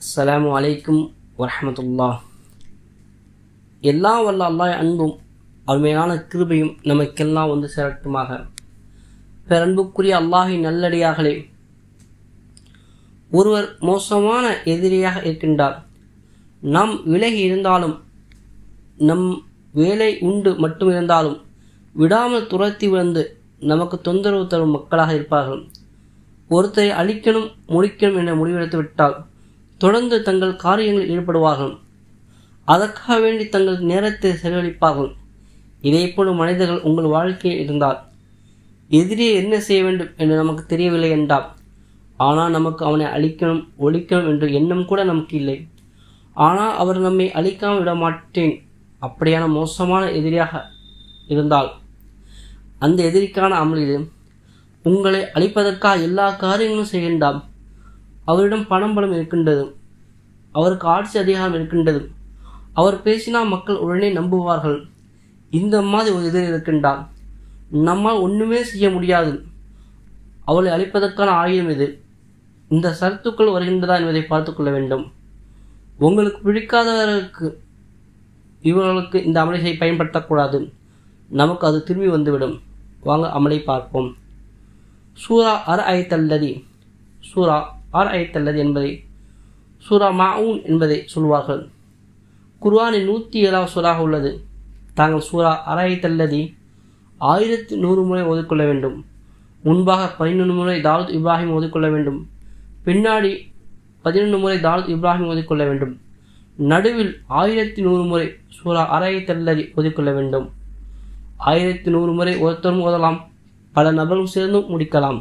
அஸ்ஸலாமு அலைக்கும் வரஹ்மத்துல்லாஹ். எல்லாம் வல்ல அல்லாஹ் அன்பும் அருமையான கிருபையும் நமக்கெல்லாம் வந்து சேரட்டுமாக. பேரன்புக்குரிய அல்லாஹின் நல்லடியார்களே, ஒருவர் மோசமான எதிரியாக இருக்கின்றார். நாம் விலகி இருந்தாலும், நம் வேலை உண்டு மட்டும் இருந்தாலும் விடாமல் துரத்தி வந்து நமக்கு தொந்தரவு தரும் மக்களாக இருப்பார்கள். ஒருத்தரை அழிக்கணும் முடிக்கணும் என முடிவெடுத்து விட்டால் தொடர்ந்து தங்கள் காரியங்களில் ஈடுபடுவார்கள். அதற்காக வேண்டி தங்கள் நேரத்தை செலவழிப்பார்கள். இதேபோல மனிதர்கள் உங்கள் வாழ்க்கையில் இருந்தால் எதிரியை என்ன செய்ய வேண்டும் என்று நமக்கு தெரியவில்லை என்றால், ஆனால் நமக்கு அவனை அழிக்கணும் ஒழிக்கணும் என்ற எண்ணம் கூட நமக்கு இல்லை. ஆனால் அவர் நம்மை அழிக்காமல் விட மாட்டேன் அப்படியான மோசமான எதிரியாக இருந்தால், அந்த எதிரிக்கான அமல் இது. உங்களை அழிப்பதற்காக எல்லா காரியங்களும் செய்கின்றார். அவரிடம் பணம் பலம் இருக்கின்றது, அவருக்கு ஆட்சி அதிகாரம் இருக்கின்றது, அவர் பேசினால் மக்கள் உடனே நம்புவார்கள். இந்த மாதிரி ஒரு எதிரி இருக்கின்றார். நம்மால் ஒன்றுமே செய்ய முடியாது. அவளை அழிப்பதற்கான ஆயுதம் இது. இந்த சரத்துக்கள் வருகின்றதா என்பதை பார்த்து கொள்ள வேண்டும். உங்களுக்கு பிடிக்காதவர்களுக்கு இவர்களுக்கு இந்த அமலை பயன்படுத்தக்கூடாது. நமக்கு அது திரும்பி வந்துவிடும். வாங்க அமலை பார்ப்போம். சூரா அர்-ஐத்தல்லதி. சூரா அர்-ஐத்தல்லதி என்பதை சூரா மாஊன் என்பதை சொல்வார்கள். குர்ஆனில் 107வது சூறாக உள்ளது. தாங்கள் சூரா அர்-ஐத்தல்லதி 1100 முறை ஓதிக்கொள்ள வேண்டும். முன்பாக 11 முறை தாவூத் இப்ராஹிம் ஓதிக்கொள்ள வேண்டும். பின்னாடி 11 முறை தாவூத் இப்ராஹிம் ஓதிக்கொள்ள வேண்டும். நடுவில் 1100 முறை சூரா அர்-ஐத்தல்லதி ஓதிக்கொள்ள வேண்டும். 1100 முறை ஒருத்தரும் ஓதலாம், பல நபரும் சேர்ந்தும் முடிக்கலாம்.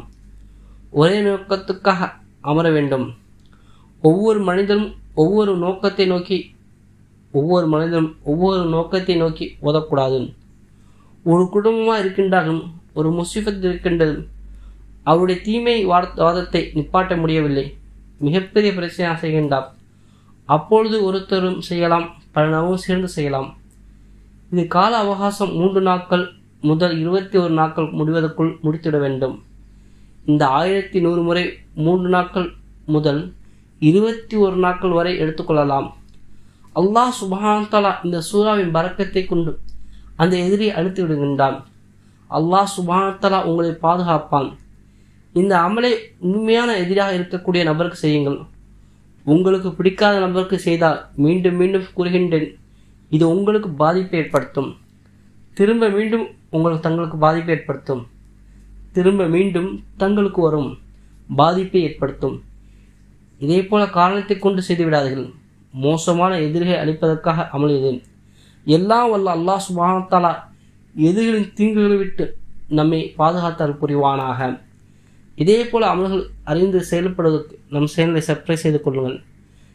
ஒரே நோக்கத்துக்காக அமர வேண்டும். ஒவ்வொரு மனிதனும் ஒவ்வொரு நோக்கத்தை நோக்கி ஓதக்கூடாது. ஒரு குடும்பமாக இருக்கின்றார்கள், ஒரு முசீபத் இருக்கின்றது, அவருடைய தீமை வாதத்தை நிப்பாட்ட முடியவில்லை, மிகப்பெரிய பிரச்சனையாக செய்கின்றார். அப்பொழுது ஒருத்தரும் செய்யலாம், பல நபரும் சேர்ந்து செய்யலாம். இது கால அவகாசம் 3 நாட்கள் முதல் 21 நாட்கள் முடிவதற்குள் முடித்திட வேண்டும். இந்த 1100 முறை 3 நாட்கள் முதல் 21 நாட்கள் வரை எடுத்துக்கொள்ளலாம். அல்லாஹ் சுப்ஹானஹு வ தஆலா இந்த சூறாவின் பரக்கத்தை கொண்டு அந்த எதிரியை அழித்து விடுகின்றான். அல்லாஹ் சுப்ஹானஹு வ தஆலா உங்களை பாதுகாப்பான். இந்த அமலை உண்மையான எதிராக இருக்கக்கூடிய நபருக்கு செய்யுங்கள். உங்களுக்கு பிடிக்காத நபருக்கு செய்தால் மீண்டும் மீண்டும் கூறுகின்றேன், இது உங்களுக்கு பாதிப்பை ஏற்படுத்தும். திரும்ப மீண்டும் தங்களுக்கு பாதிப்பை ஏற்படுத்தும். திரும்ப மீண்டும் தங்களுக்கு வரும் பாதிப்பை ஏற்படுத்தும். இதே போல காரணத்தை கொண்டு செய்து விடாதீர்கள். மோசமான எதிரிகளை அழிப்பதற்காக அமல் இது. எல்லாம் வல்ல அல்லாஹ் சுப்ஹானஹு வ தஆலா எதிரிகளின் தீங்குகளை விட்டு நம்மை பாதுகாத்தல் புரிவானாக. இதே போல அமல்கள் அறிந்து செயல்படுவதற்கு நம் சேனலை சப்ஸ்கிரைப் செய்து கொள்ளுங்கள்.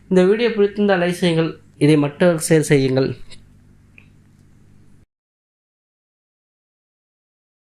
இந்த வீடியோ பிடித்திருந்தால் லைக் செய்யுங்கள். இதை மற்றவர்கள் ஷேர் செய்யுங்கள்.